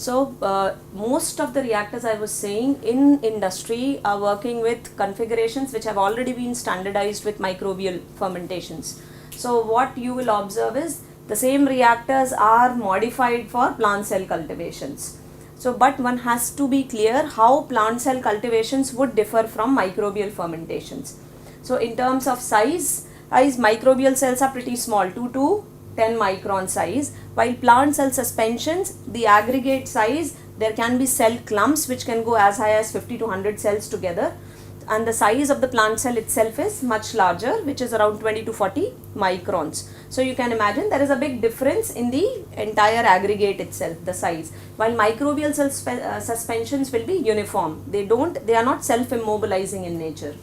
So most of the reactors I was saying in industry are working with configurations which have already been standardized with microbial fermentations. So what you will observe is the same reactors are modified for plant cell cultivations. So but one has to be clear how plant cell cultivations would differ from microbial fermentations. So in terms of size, microbial cells are pretty small, 2 to 10 micron size, while plant cell suspensions, the aggregate size, there can be cell clumps which can go as high as 50 to 100 cells together, and the size of the plant cell itself is much larger, which is around 20 to 40 microns. So you can imagine there is a big difference in the entire aggregate itself, the size, while microbial cell suspensions will be uniform. They are not self-immobilizing in nature.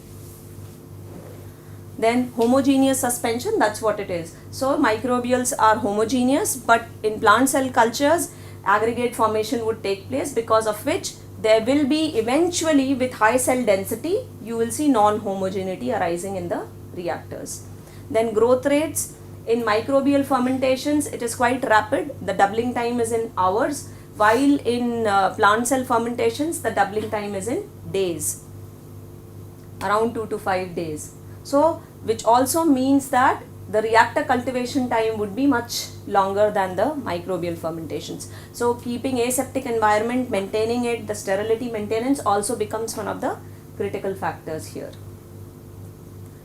Then homogeneous suspension, that's what it is. So microbials are homogeneous, but in plant cell cultures aggregate formation would take place, because of which there will be eventually, with high cell density, you will see non-homogeneity arising in the reactors. Then growth rates in microbial fermentations, it is quite rapid. The doubling time is in hours, while in plant cell fermentations the doubling time is in days, around 2 to 5 days. So which also means that the reactor cultivation time would be much longer than the microbial fermentations. So keeping aseptic environment, maintaining it, the sterility maintenance also becomes one of the critical factors here.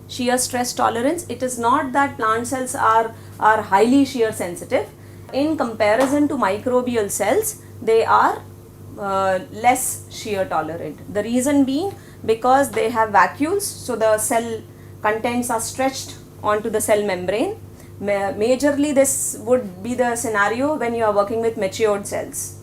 Shear stress tolerance, it is not that plant cells are highly shear sensitive. In comparison to microbial cells, they are less shear tolerant. The reason being because they have vacuoles, so the cell contents are stretched onto the cell membrane. Majorly this would be the scenario when you are working with matured cells,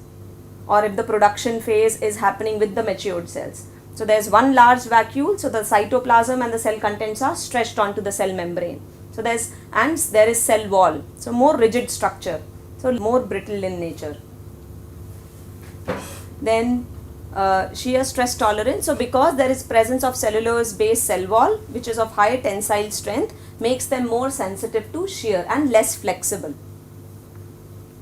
or if the production phase is happening with the matured cells. So there is one large vacuole, so the cytoplasm and the cell contents are stretched onto the cell membrane. So there is cell wall, so more rigid structure, so more brittle in nature. Then shear stress tolerance, so because there is presence of cellulose based cell wall which is of high tensile strength, makes them more sensitive to shear and less flexible.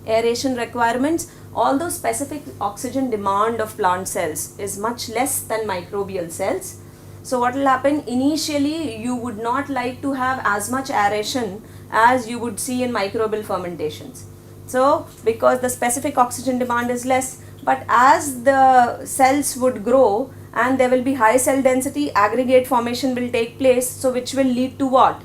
Aeration requirements, although specific oxygen demand of plant cells is much less than microbial cells, so what will happen, initially you would not like to have as much aeration as you would see in microbial fermentations. So because the specific oxygen demand is less, but as the cells would grow and there will be high cell density, aggregate formation will take place, so which will lead to what?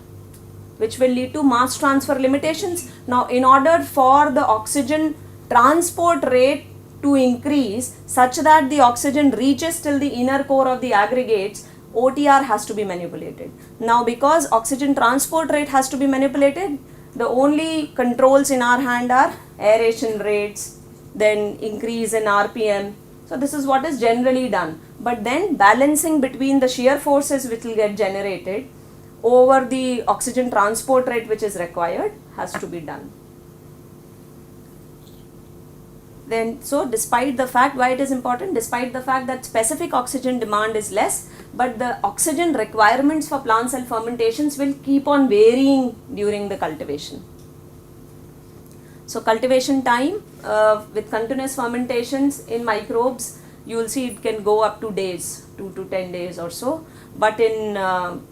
Which will lead to mass transfer limitations. Now in order for the oxygen transport rate to increase such that the oxygen reaches till the inner core of the aggregates, OTR has to be manipulated. Now because oxygen transport rate has to be manipulated, the only controls in our hand are aeration rates, then increase in RPM. So this is what is generally done, but then balancing between the shear forces which will get generated over the oxygen transport rate which is required has to be done. Then so despite the fact, why it is important, despite the fact that specific oxygen demand is less, but the oxygen requirements for plant cell fermentations will keep on varying during the cultivation. So cultivation time with continuous fermentations in microbes, you will see it can go up to days, 2 to 10 days or so. But in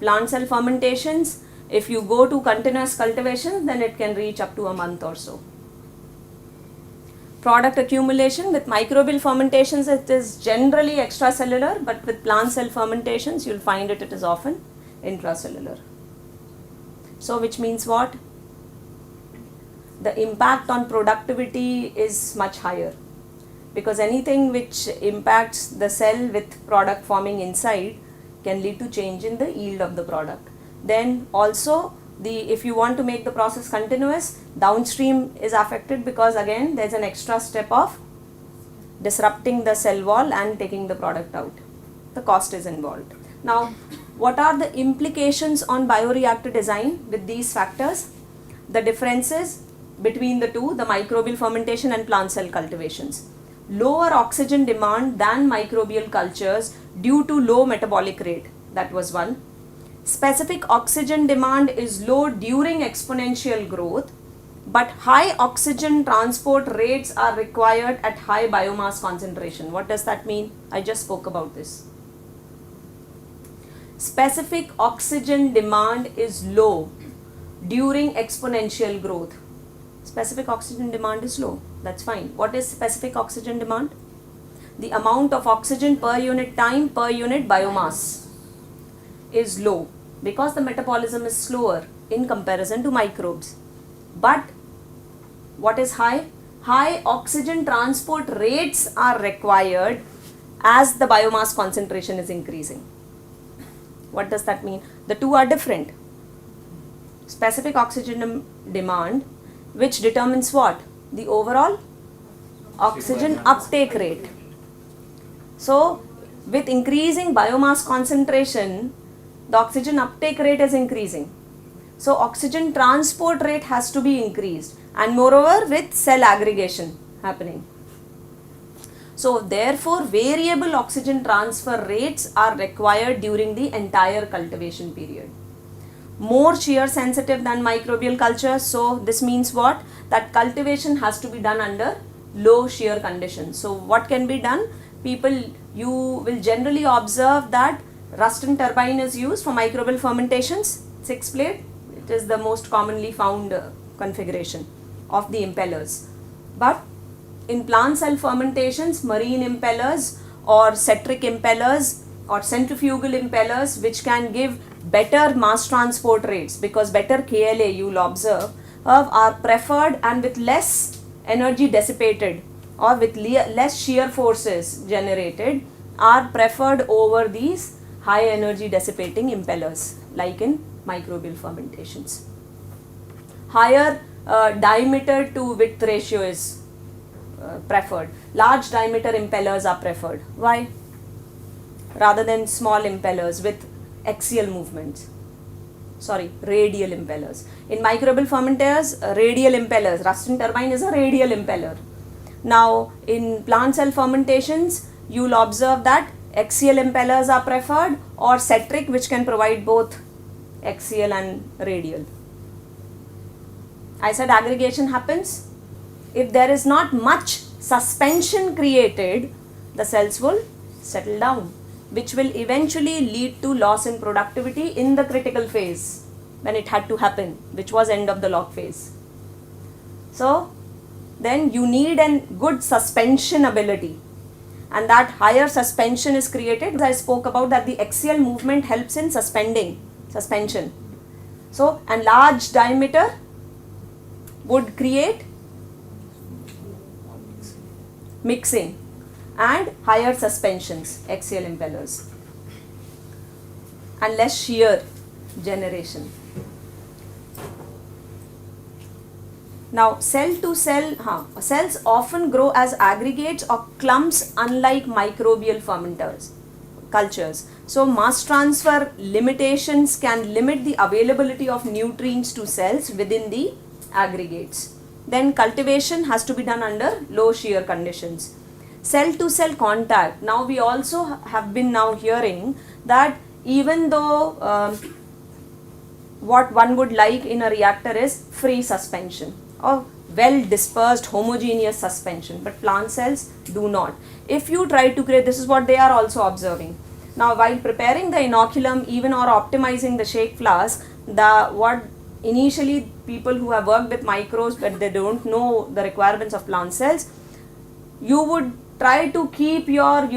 plant cell fermentations, if you go to continuous cultivation, then it can reach up to a month or so. Product accumulation with microbial fermentations, it is generally extracellular, but with plant cell fermentations, you will find it is often intracellular. So which means what? The impact on productivity is much higher, because anything which impacts the cell with product forming inside can lead to change in the yield of the product. Then also if you want to make the process continuous, downstream is affected, because again there is an extra step of disrupting the cell wall and taking the product out. The cost is involved. Now what are the implications on bioreactor design with these factors? The differences between the two, the microbial fermentation and plant cell cultivations. Lower oxygen demand than microbial cultures due to low metabolic rate, that was one. Specific oxygen demand is low during exponential growth, but high oxygen transport rates are required at high biomass concentration. What does that mean? I just spoke about this. Specific oxygen demand is low during exponential growth. Specific oxygen demand is low. That's fine. What is specific oxygen demand? The amount of oxygen per unit time per unit biomass is low because the metabolism is slower in comparison to microbes. But what is high? High oxygen transport rates are required as the biomass concentration is increasing. What does that mean? The two are different. Specific oxygen demand, which determines what? The overall oxygen uptake rate. So, with increasing biomass concentration, the oxygen uptake rate is increasing. So, oxygen transport rate has to be increased, and moreover with cell aggregation happening. So, therefore, variable oxygen transfer rates are required during the entire cultivation period. More shear sensitive than microbial culture. So, this means what? That cultivation has to be done under low shear conditions. So, what can be done? You will generally observe that Ruston turbine is used for microbial fermentations, 6 plate. It is the most commonly found configuration of the impellers. But in plant cell fermentations, marine impellers or cetric impellers or centrifugal impellers, which can give better mass transport rates, because better KLA you will observe are preferred, and with less energy dissipated or with less shear forces generated are preferred over these high energy dissipating impellers like in microbial fermentations. Higher diameter to width ratio is preferred. Large diameter impellers are preferred. Why? Rather than small impellers with axial movements. Radial impellers. In microbial fermenters, radial impellers. Ruston turbine is a radial impeller. Now, in plant cell fermentations, you will observe that axial impellers are preferred, or cetric, which can provide both axial and radial. I said aggregation happens. If there is not much suspension created, the cells will settle down, which will eventually lead to loss in productivity in the critical phase when it had to happen, which was end of the log phase. So, then you need a good suspension ability, and that higher suspension is created. I spoke about that the axial movement helps in suspension. So, and large diameter would create mixing and higher suspensions, axial impellers, and less shear generation. Now, cells often grow as aggregates or clumps, unlike microbial cultures. So, mass transfer limitations can limit the availability of nutrients to cells within the aggregates. Then cultivation has to be done under low shear conditions. Cell to cell contact. Now, we also have been now hearing that even though what one would like in a reactor is free suspension or well dispersed homogeneous suspension, but plant cells do not. If you try to create, this is what they are also observing. Now, while preparing the inoculum even or optimizing the shake flask, what initially people who have worked with microbes but they don't know the requirements of plant cells, you would try to keep your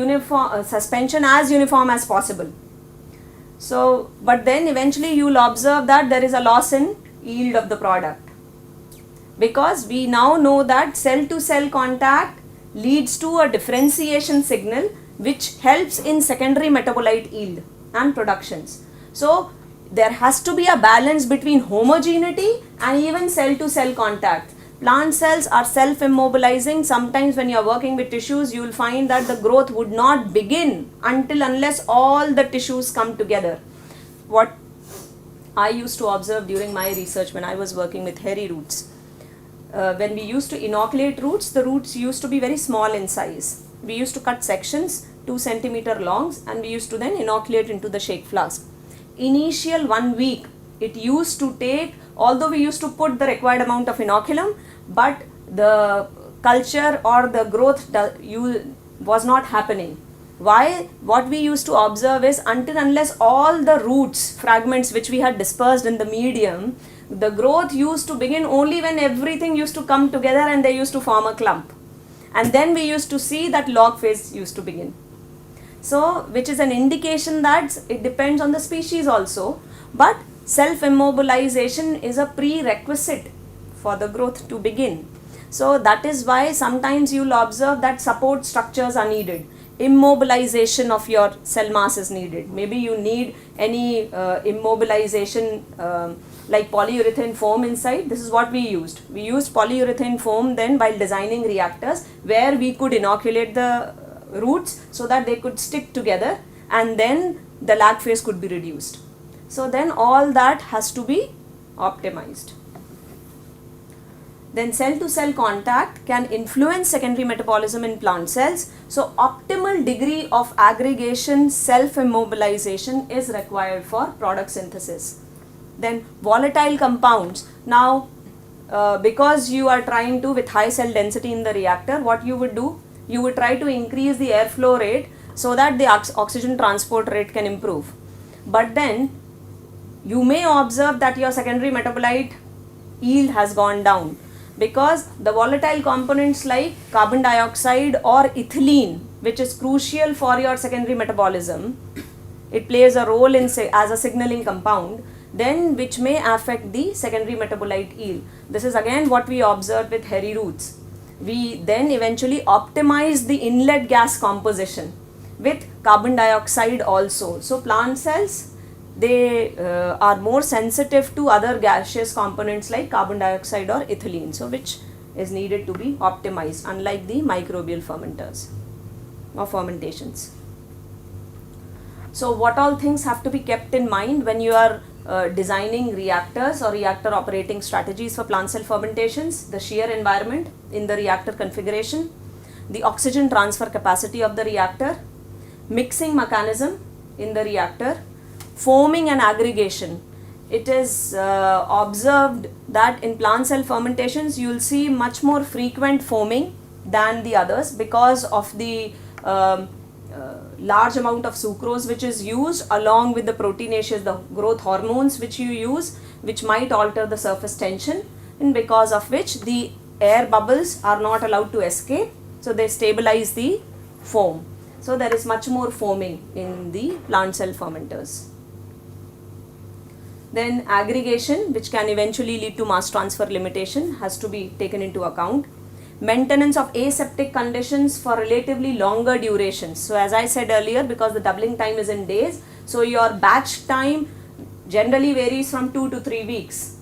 suspension as uniform as possible. So, but then eventually you will observe that there is a loss in yield of the product, because we now know that cell to cell contact leads to a differentiation signal which helps in secondary metabolite yield and productions. So, there has to be a balance between homogeneity and even cell to cell contact. Plant cells are self-immobilizing. Sometimes when you are working with tissues, you will find that the growth would not begin unless all the tissues come together. What I used to observe during my research when I was working with hairy roots, when we used to inoculate roots, the roots used to be very small in size. We used to cut sections 2 centimeter longs and we used to then inoculate into the shake flask. Initial 1 week, it used to take, although we used to put the required amount of inoculum, but the culture or the growth was not happening. Why? What we used to observe is, until unless all the roots fragments which we had dispersed in the medium, the growth used to begin only when everything used to come together and they used to form a clump, and then we used to see that log phase used to begin. So which is an indication that it depends on the species also, but self immobilization is a prerequisite for the growth to begin. So that is why sometimes you will observe that support structures are needed. Immobilization of your cell mass is needed. Maybe you need any immobilization like polyurethane foam inside. This is what we used. We used polyurethane foam then while designing reactors, where we could inoculate the roots so that they could stick together, and then the lag phase could be reduced. So then all that has to be optimized. Then cell to cell contact can influence secondary metabolism in plant cells. So optimal degree of aggregation self immobilization is required for product synthesis. Then volatile compounds. Now because you are trying to, with high cell density in the reactor, what you would do, you would try to increase the airflow rate so that the oxygen transport rate can improve. But then you may observe that your secondary metabolite yield has gone down, because the volatile components like carbon dioxide or ethylene, which is crucial for your secondary metabolism, it plays a role in as a signaling compound, then which may affect the secondary metabolite yield. This is again what we observed with hairy roots. We then eventually optimize the inlet gas composition with carbon dioxide also. So plant cells, they are more sensitive to other gaseous components like carbon dioxide or ethylene, so which is needed to be optimized, unlike the microbial fermenters or fermentations. So what all things have to be kept in mind when you are designing reactors or reactor operating strategies for plant cell fermentations? The shear environment in the reactor configuration, the oxygen transfer capacity of the reactor, mixing mechanism in the reactor, foaming and aggregation. It is observed that in plant cell fermentations you will see much more frequent foaming than the others, because of the large amount of sucrose which is used, along with the proteinaceous, the growth hormones which you use, which might alter the surface tension, and because of which the air bubbles are not allowed to escape, so they stabilize the foam. So there is much more foaming in the plant cell fermenters. Then aggregation, which can eventually lead to mass transfer limitation, has to be taken into account. Maintenance of aseptic conditions for relatively longer durations. So as I said earlier, because the doubling time is in days, so your batch time generally varies from 2 to 3 weeks.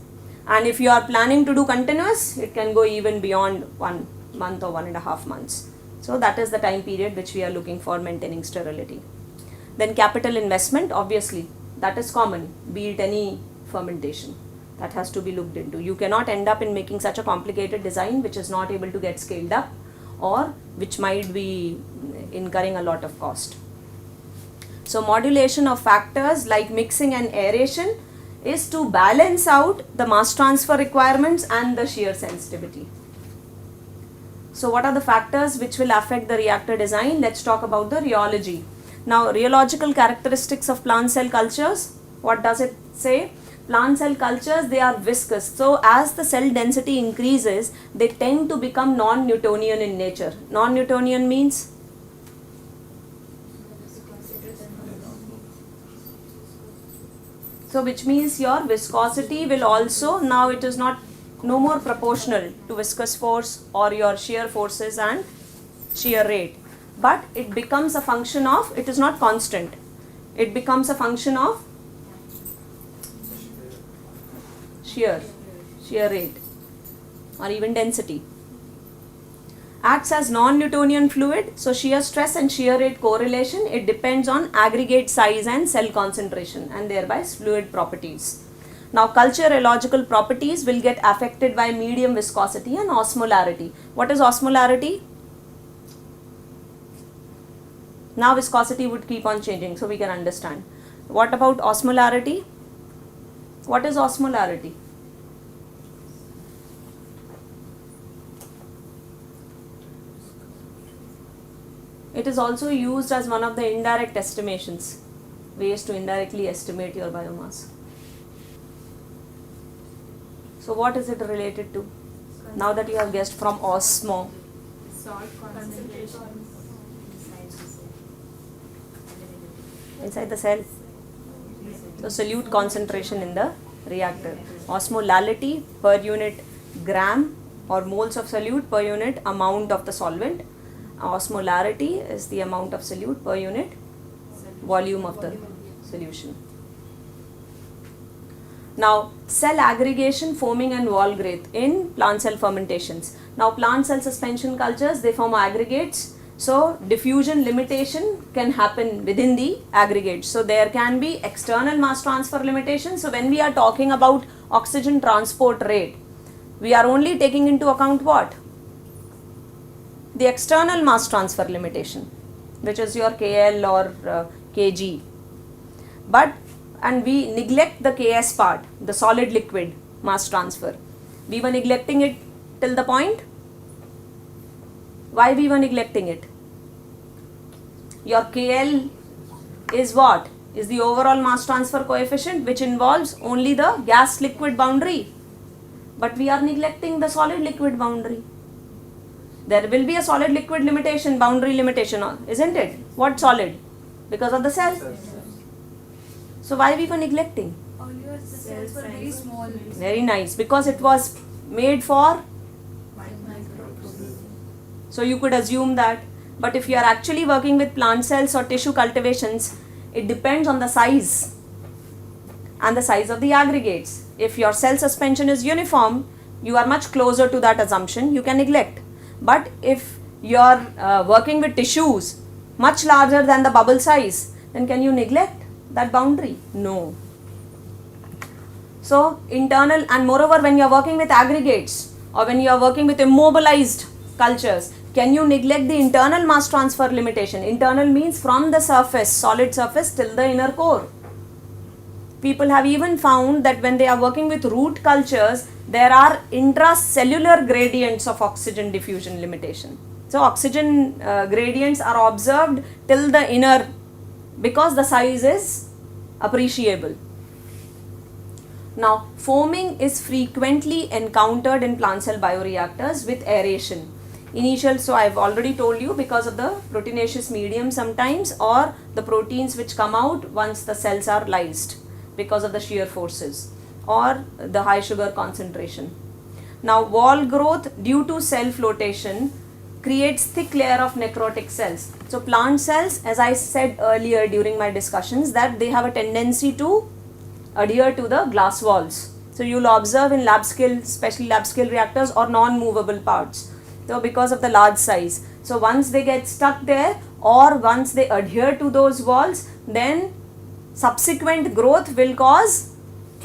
And if you are planning to do continuous, it can go even beyond 1 month or 1.5 months. So that is the time period which we are looking for maintaining sterility. Then capital investment, obviously, that is common, be it any fermentation. That has to be looked into. You cannot end up in making such a complicated design which is not able to get scaled up, or which might be incurring a lot of cost. So modulation of factors like mixing and aeration is to balance out the mass transfer requirements and the shear sensitivity. So what are the factors which will affect the reactor design? Let's talk about the rheology. Now, rheological characteristics of plant cell cultures, what does it say? Plant cell cultures, they are viscous. So as the cell density increases, they tend to become non-Newtonian in nature. Non-Newtonian means? So which means your viscosity will also, now it is no more proportional to viscous force or your shear forces and shear rate, but it becomes a function of, it is not constant, it becomes a function of shear rate or even density. Acts as non-Newtonian fluid, so shear stress and shear rate correlation, it depends on aggregate size and cell concentration and thereby fluid properties. Now culture rheological properties will get affected by medium viscosity and osmolarity. What is osmolarity? Now viscosity would keep on changing, so we can understand. What about osmolarity? What is osmolarity? It is also used as one of the indirect estimations, ways to indirectly estimate your biomass. So what is it related to? Now that you have guessed from osmo. Salt concentration Inside the cell. So solute concentration in the reactor. Osmolality per unit gram or moles of solute per unit amount of the solvent. Osmolarity is the amount of solute per unit volume of the solution. Now, cell aggregation, foaming and wall growth in plant cell fermentations. Now, plant cell suspension cultures, they form aggregates. So, diffusion limitation can happen within the aggregates. So, there can be external mass transfer limitation. So, when we are talking about oxygen transport rate, we are only taking into account what? The external mass transfer limitation, which is your KL or kg. And we neglect the KS part, the solid liquid mass transfer. We were neglecting it till the point. Why we were neglecting it? Your KL is what? Is the overall mass transfer coefficient, which involves only the gas liquid boundary. But we are neglecting the solid liquid boundary. There will be a solid liquid limitation, boundary limitation, isn't it? What solid? Because of the cell. So why we were neglecting? Earlier the cells were very small. Very nice, because it was made for. So you could assume that. But if you are actually working with plant cells or tissue cultivations, it depends on the size and the size of the aggregates. If your cell suspension is uniform, you are much closer to that assumption, you can neglect. But if you are working with tissues much larger than the bubble size, then can you neglect that boundary? No. So internal, and moreover when you are working with aggregates or when you are working with immobilized cultures, can you neglect the internal mass transfer limitation? Internal means from the surface, solid surface till the inner core. People have even found that when they are working with root cultures, there are intracellular gradients of oxygen diffusion limitation. So oxygen gradients are observed till the inner, because the size is appreciable. Now, foaming is frequently encountered in plant cell bioreactors with aeration. So I have already told you, because of the proteinaceous medium sometimes, or the proteins which come out once the cells are lysed because of the shear forces or the high sugar concentration. Now, wall growth due to cell flotation creates thick layer of necrotic cells. So plant cells, as I said earlier during my discussions, that they have a tendency to adhere to the glass walls. So you will observe in lab scale, especially lab scale reactors or non-movable parts. So because of the large size. So once they get stuck there or once they adhere to those walls, then subsequent growth will cause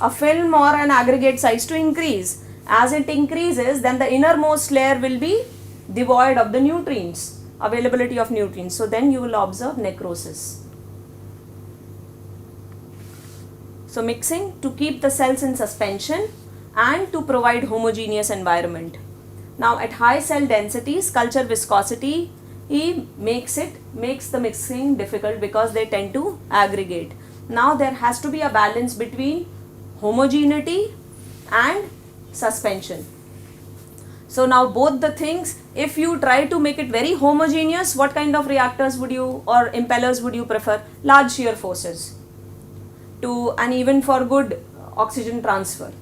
a film or an aggregate size to increase. As it increases, then the innermost layer will be devoid of the nutrients, availability of nutrients. So then you will observe necrosis. So mixing to keep the cells in suspension and to provide homogeneous environment. Now at high cell densities, culture viscosity makes the mixing difficult because they tend to aggregate. Now there has to be a balance between homogeneity and suspension. So now both the things, if you try to make it very homogeneous, what kind of reactors would you or impellers would you prefer? Large shear forces and even for good oxygen transfer.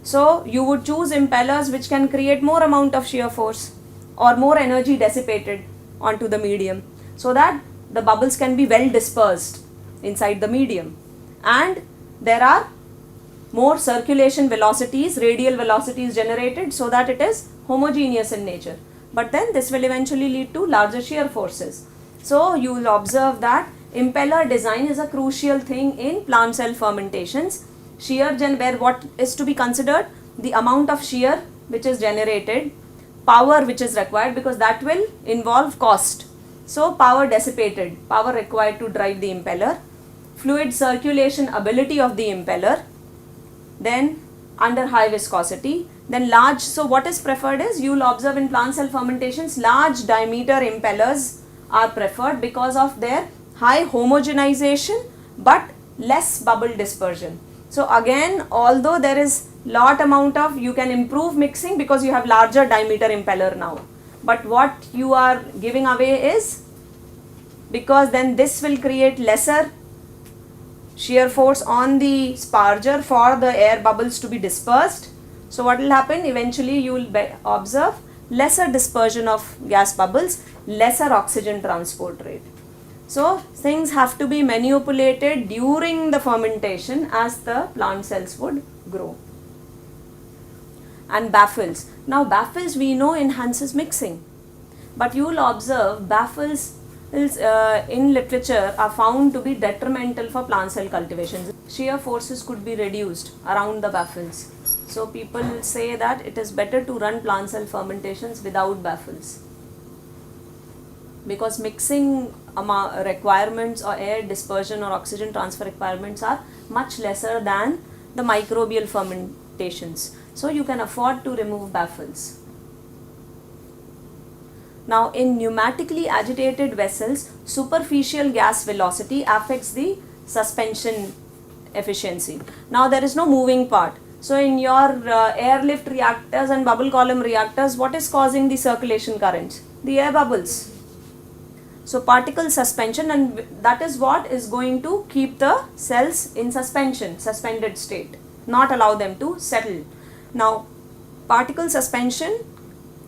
So you would choose impellers which can create more amount of shear force or more energy dissipated onto the medium, so that the bubbles can be well dispersed inside the medium, and there are more circulation velocities, radial velocities generated, so that it is homogeneous in nature. But then this will eventually lead to larger shear forces. So you will observe that impeller design is a crucial thing in plant cell fermentations. Where what is to be considered? The amount of shear which is generated, power which is required, because that will involve cost. So power dissipated, power required to drive the impeller, fluid circulation ability of the impeller, then under high viscosity, then large. So what is preferred is, you will observe in plant cell fermentations, large diameter impellers are preferred because of their high homogenization but less bubble dispersion. So again, although there is lot amount of, you can improve mixing because you have larger diameter impeller now, but what you are giving away is, because then this will create lesser shear force on the sparger for the air bubbles to be dispersed. So what will happen, eventually you will observe lesser dispersion of gas bubbles, lesser oxygen transport rate. So things have to be manipulated during the fermentation as the plant cells would grow. And baffles. Now baffles we know enhances mixing, but you will observe baffles in literature are found to be detrimental for plant cell cultivation. Shear forces could be reduced around the baffles. So people say that it is better to run plant cell fermentations without baffles, because mixing requirements or air dispersion or oxygen transfer requirements are much lesser than the microbial fermentations. So you can afford to remove baffles. Now in pneumatically agitated vessels, superficial gas velocity affects the suspension efficiency. Now there is no moving part. So in your airlift reactors and bubble column reactors, what is causing the circulation currents? The air bubbles. So particle suspension, and that is what is going to keep the cells in suspension, suspended state, not allow them to settle. Now particle suspension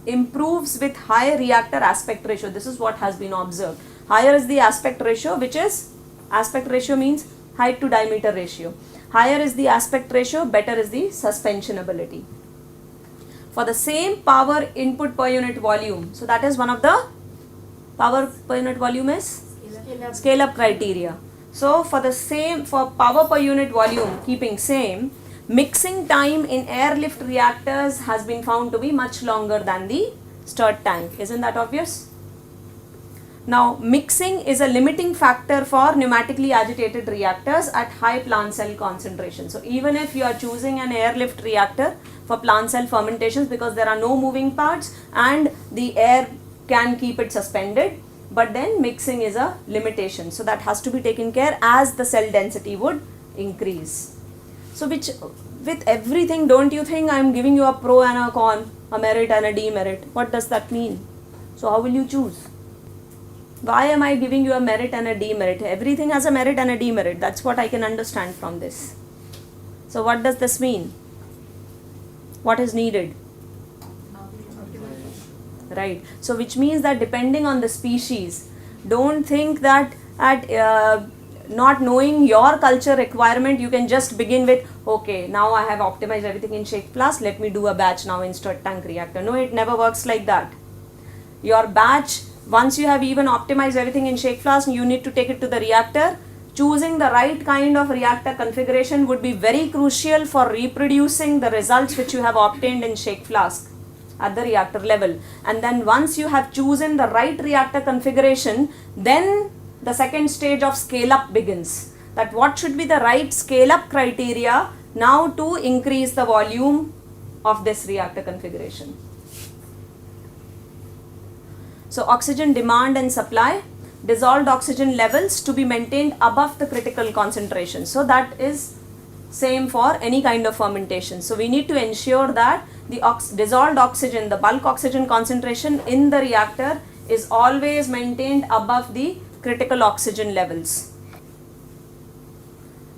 improves with high reactor aspect ratio. This is what has been observed. Higher is the aspect ratio, which is, aspect ratio means height to diameter ratio. Higher is the aspect ratio, better is the suspension ability. For the same power input per unit volume, so that is one of the power per unit volume is scale up criteria. So for the same, for power per unit volume keeping same, mixing time in airlift reactors has been found to be much longer than the stirred tank. Isn't that obvious? Now mixing is a limiting factor for pneumatically agitated reactors at high plant cell concentration. So even if you are choosing an airlift reactor for plant cell fermentations, because there are no moving parts and the air can keep it suspended, but then mixing is a limitation. So that has to be taken care as the cell density would increase. So which, with everything, don't you think I am giving you a pro and a con, a merit and a demerit? What does that mean? So how will you choose? Why am I giving you a merit and a demerit? Everything has a merit and a demerit. That's what I can understand from this. So what does this mean? What is needed? Right. So which means that depending on the species, don't think that at not knowing your culture requirement, you can just begin with, okay, now I have optimized everything in shake flask, let me do a batch now in stirred tank reactor. No, it never works like that. Your batch, once you have even optimized everything in shake flask, you need to take it to the reactor. Choosing the right kind of reactor configuration would be very crucial for reproducing the results which you have obtained in shake flask at the reactor level. And then once you have chosen the right reactor configuration, then the second stage of scale up begins. That what should be the right scale up criteria now to increase the volume of this reactor configuration. So oxygen demand and supply, dissolved oxygen levels to be maintained above the critical concentration. So that is same for any kind of fermentation. So we need to ensure that the dissolved oxygen, the bulk oxygen concentration in the reactor is always maintained above the critical oxygen levels.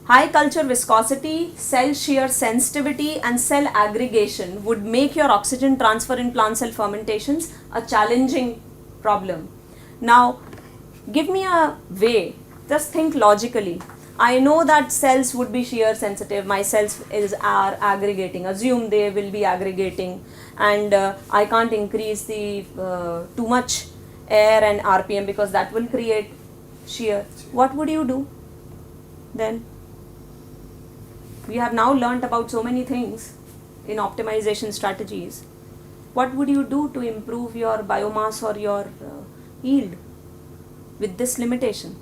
High culture viscosity, cell shear sensitivity and cell aggregation would make your oxygen transfer in plant cell fermentations a challenging problem. Now give me a way, just think logically. I know that cells would be shear sensitive, my cells are aggregating, assume they will be aggregating, and I can't increase the too much air and RPM because that will create shear. What would you do then? We have now learnt about so many things in optimization strategies. What would you do to improve your biomass or your yield with this limitation?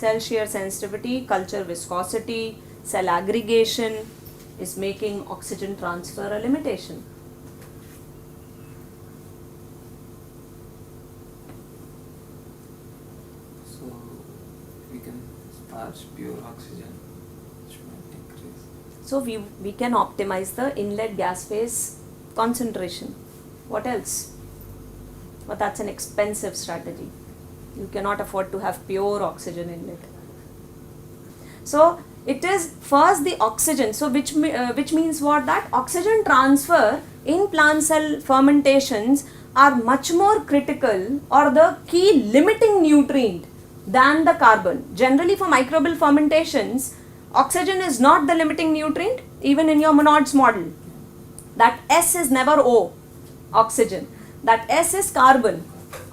Cell shear sensitivity, culture viscosity, cell aggregation is making oxygen transfer a limitation. So we can sparge pure oxygen, which might increase. So we can optimize the inlet gas phase concentration. What else? But that's an expensive strategy. You cannot afford to have pure oxygen inlet. So it is first the oxygen. So which means what? That oxygen transfer in plant cell fermentations are much more critical or the key limiting nutrient than the carbon. Generally for microbial fermentations, oxygen is not the limiting nutrient even in your Monod's model. That S is never O, oxygen. That S is carbon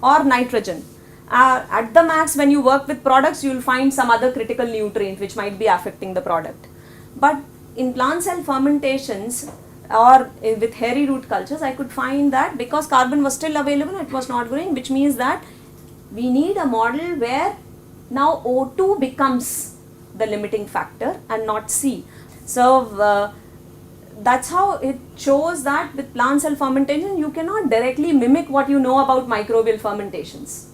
or nitrogen. At the max, when you work with products, you will find some other critical nutrient which might be affecting the product. But in plant cell fermentations or with hairy root cultures, I could find that because carbon was still available, it was not growing, which means that we need a model where now O2 becomes the limiting factor and not C. So that's how it shows that with plant cell fermentation, you cannot directly mimic what you know about microbial fermentations.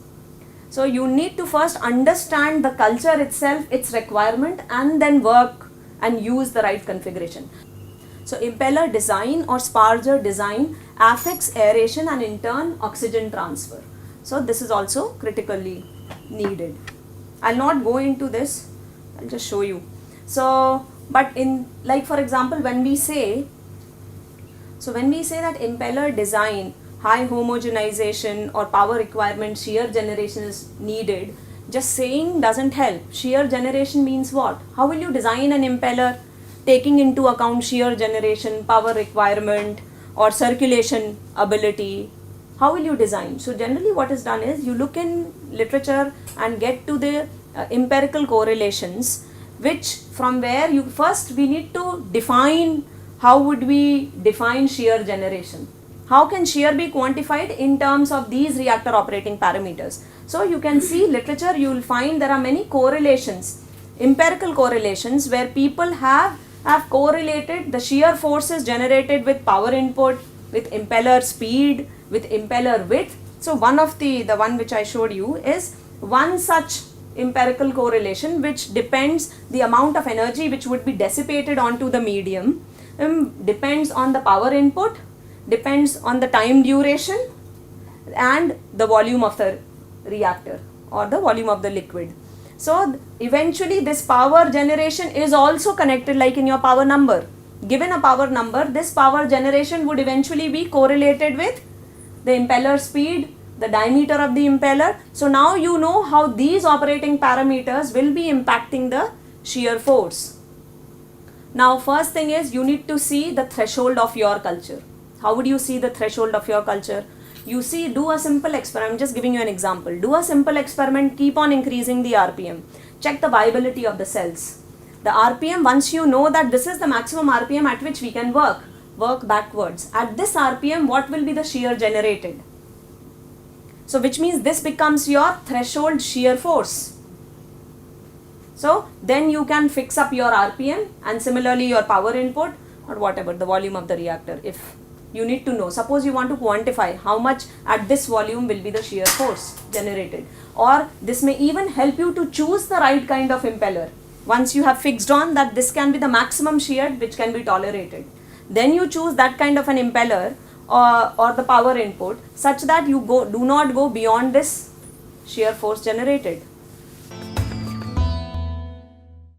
So you need to first understand the culture itself, its requirement, and then work and use the right configuration. So impeller design or sparger design affects aeration and in turn oxygen transfer. So this is also critically needed. I'll not go into this, I'll just show you. So, but in, like for example, when we say that impeller design, high homogenization or power requirement, shear generation is needed, just saying doesn't help. Shear generation means what? How will you design an impeller taking into account shear generation, power requirement or circulation ability? How will you design? So generally what is done is you look in literature and get to the empirical correlations, which from where you first we need to define how would we define shear generation. How can shear be quantified in terms of these reactor operating parameters? So you can see literature, you will find there are many correlations, empirical correlations where people have correlated the shear forces generated with power input, with impeller speed, with impeller width. So one of the one which I showed you is one such empirical correlation which depends the amount of energy which would be dissipated onto the medium, depends on the power input, depends on the time duration and the volume of the reactor or the volume of the liquid. So eventually this power generation is also connected like in your power number. Given a power number, this power generation would eventually be correlated with the impeller speed, the diameter of the impeller. So now you know how these operating parameters will be impacting the shear force. Now first thing is you need to see the threshold of your culture. How would you see the threshold of your culture? You see, do a simple experiment. I'm just giving you an example. Do a simple experiment, keep on increasing the RPM. Check the viability of the cells. The RPM, once you know that this is the maximum RPM at which we can work backwards. At this RPM, what will be the shear generated? So which means this becomes your threshold shear force. So then you can fix up your RPM and similarly your power input or whatever, the volume of the reactor. If you need to know, suppose you want to quantify how much at this volume will be the shear force generated, or this may even help you to choose the right kind of impeller. Once you have fixed on that this can be the maximum shear which can be tolerated, then you choose that kind of an impeller or the power input such that you do not go beyond this shear force generated.